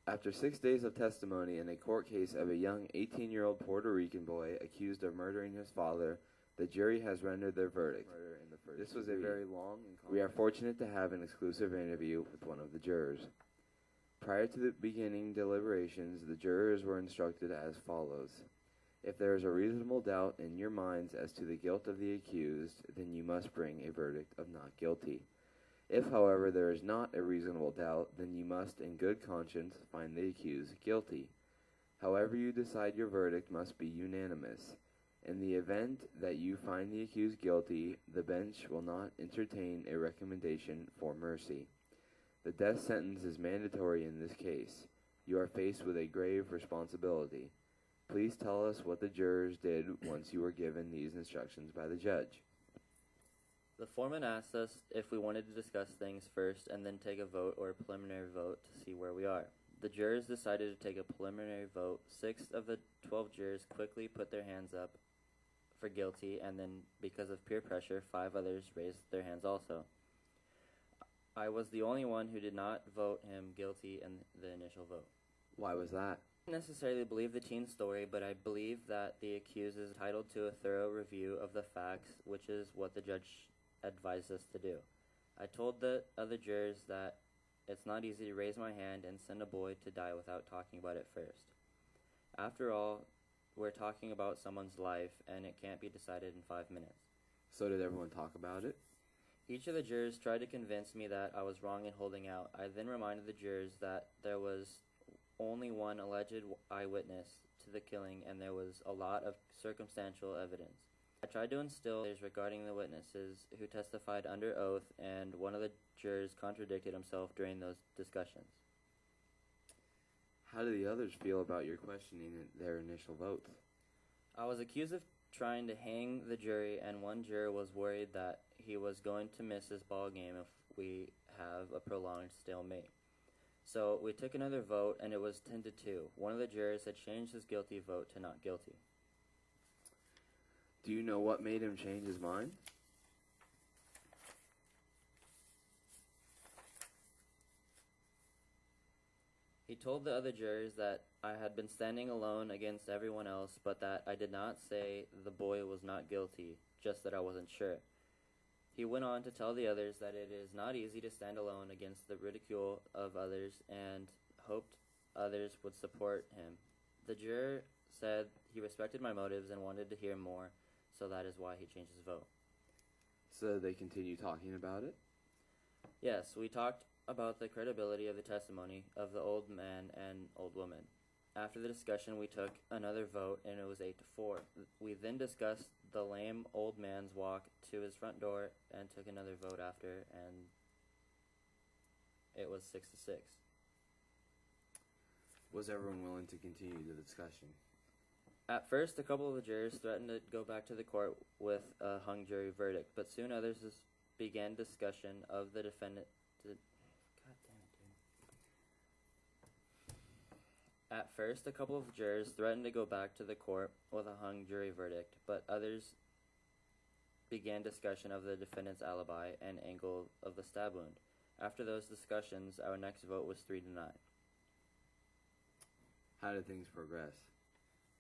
After 6 days of testimony in a court case of a young 18-year-old Puerto Rican boy accused of murdering his father, the jury has rendered their verdict. This was a very long and we are fortunate to have an exclusive interview with one of the jurors. Prior to the beginning deliberations, the jurors were instructed as follows. If there is a reasonable doubt in your minds as to the guilt of the accused, then you must bring a verdict of not guilty. If, however, there is not a reasonable doubt, then you must, in good conscience, find the accused guilty. However you decide, your verdict must be unanimous. In the event that you find the accused guilty, the bench will not entertain a recommendation for mercy. The death sentence is mandatory in this case. You are faced with a grave responsibility. Please tell us what the jurors did once you were given these instructions by the judge. The foreman asked us if we wanted to discuss things first and then take a vote or a preliminary vote to see where we are. The jurors decided to take a preliminary vote. 6 of the 12 jurors quickly put their hands up for guilty, and then because of peer pressure, 5 others raised their hands also. I was the only one who did not vote him guilty in the initial vote. Why was that? I don't necessarily believe the teen's story, but I believe that the accused is entitled to a thorough review of the facts, which is what the judge advised us to do. I told the other jurors that it's not easy to raise my hand and send a boy to die without talking about it first. After all, we're talking about someone's life, and it can't be decided in 5 minutes. So did everyone talk about it? Each of the jurors tried to convince me that I was wrong in holding out. I then reminded the jurors that there was only one alleged eyewitness to the killing, and there was a lot of circumstantial evidence. I tried to instill regarding the witnesses who testified under oath, and one of the jurors contradicted himself during those discussions. How do the others feel about your questioning their initial votes? I was accused of trying to hang the jury, and one juror was worried that he was going to miss his ball game if we have a prolonged stalemate. So we took another vote, and it was 10-2. One of the jurors had changed his guilty vote to not guilty. Do you know what made him change his mind? He told the other jurors that I had been standing alone against everyone else, but that I did not say the boy was not guilty, just that I wasn't sure. He went on to tell the others that it is not easy to stand alone against the ridicule of others, and hoped others would support him. The juror said he respected my motives and wanted to hear more, so that is why he changed his vote. So they continue talking about it? Yes, we talked about the credibility of the testimony of the old man and old woman. After the discussion, we took another vote, and it was 8-4. We then discussed the lame old man's walk to his front door and took another vote after, and it was 6-6. Was everyone willing to continue the discussion? At first, a couple of the jurors threatened to go back to the court with a hung jury verdict, but soon others began discussion of the defendant. At first, a couple of jurors threatened to go back to the court with a hung jury verdict, but others began discussion of the defendant's alibi and angle of the stab wound. After those discussions, our next vote was 3-9. How did things progress?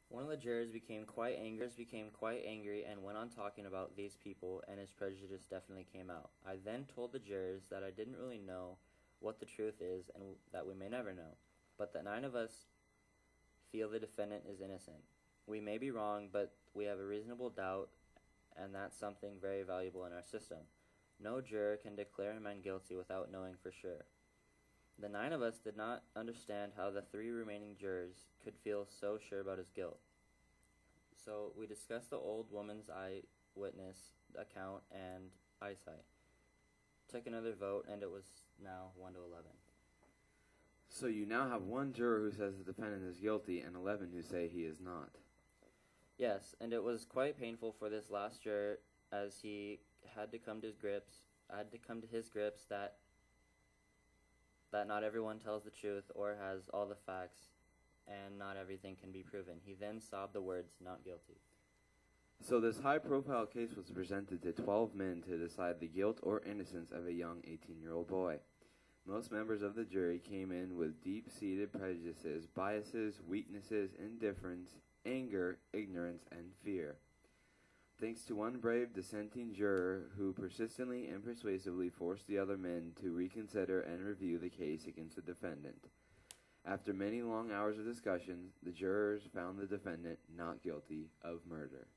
One of the jurors became quite angry and went on talking about these people, and his prejudice definitely came out. I then told the jurors that I didn't really know what the truth is and that we may never know, but that 9 of us feel the defendant is innocent. We may be wrong, but we have a reasonable doubt, and that's something very valuable in our system. No juror can declare a man guilty without knowing for sure. The 9 of us did not understand how the 3 remaining jurors could feel so sure about his guilt. So we discussed the old woman's eyewitness account and eyesight. Took another vote, and it was now 1-11. So you now have 1 juror who says the defendant is guilty and 11 who say he is not. Yes, and it was quite painful for this last juror, as he had to come to his grips that not everyone tells the truth or has all the facts, and not everything can be proven. He then sobbed the words, "Not guilty." So this high-profile case was presented to 12 men to decide the guilt or innocence of a young 18-year-old boy. Most members of the jury came in with deep-seated prejudices, biases, weaknesses, indifference, anger, ignorance, and fear. Thanks to one brave dissenting juror who persistently and persuasively forced the other men to reconsider and review the case against the defendant. After many long hours of discussion, the jurors found the defendant not guilty of murder.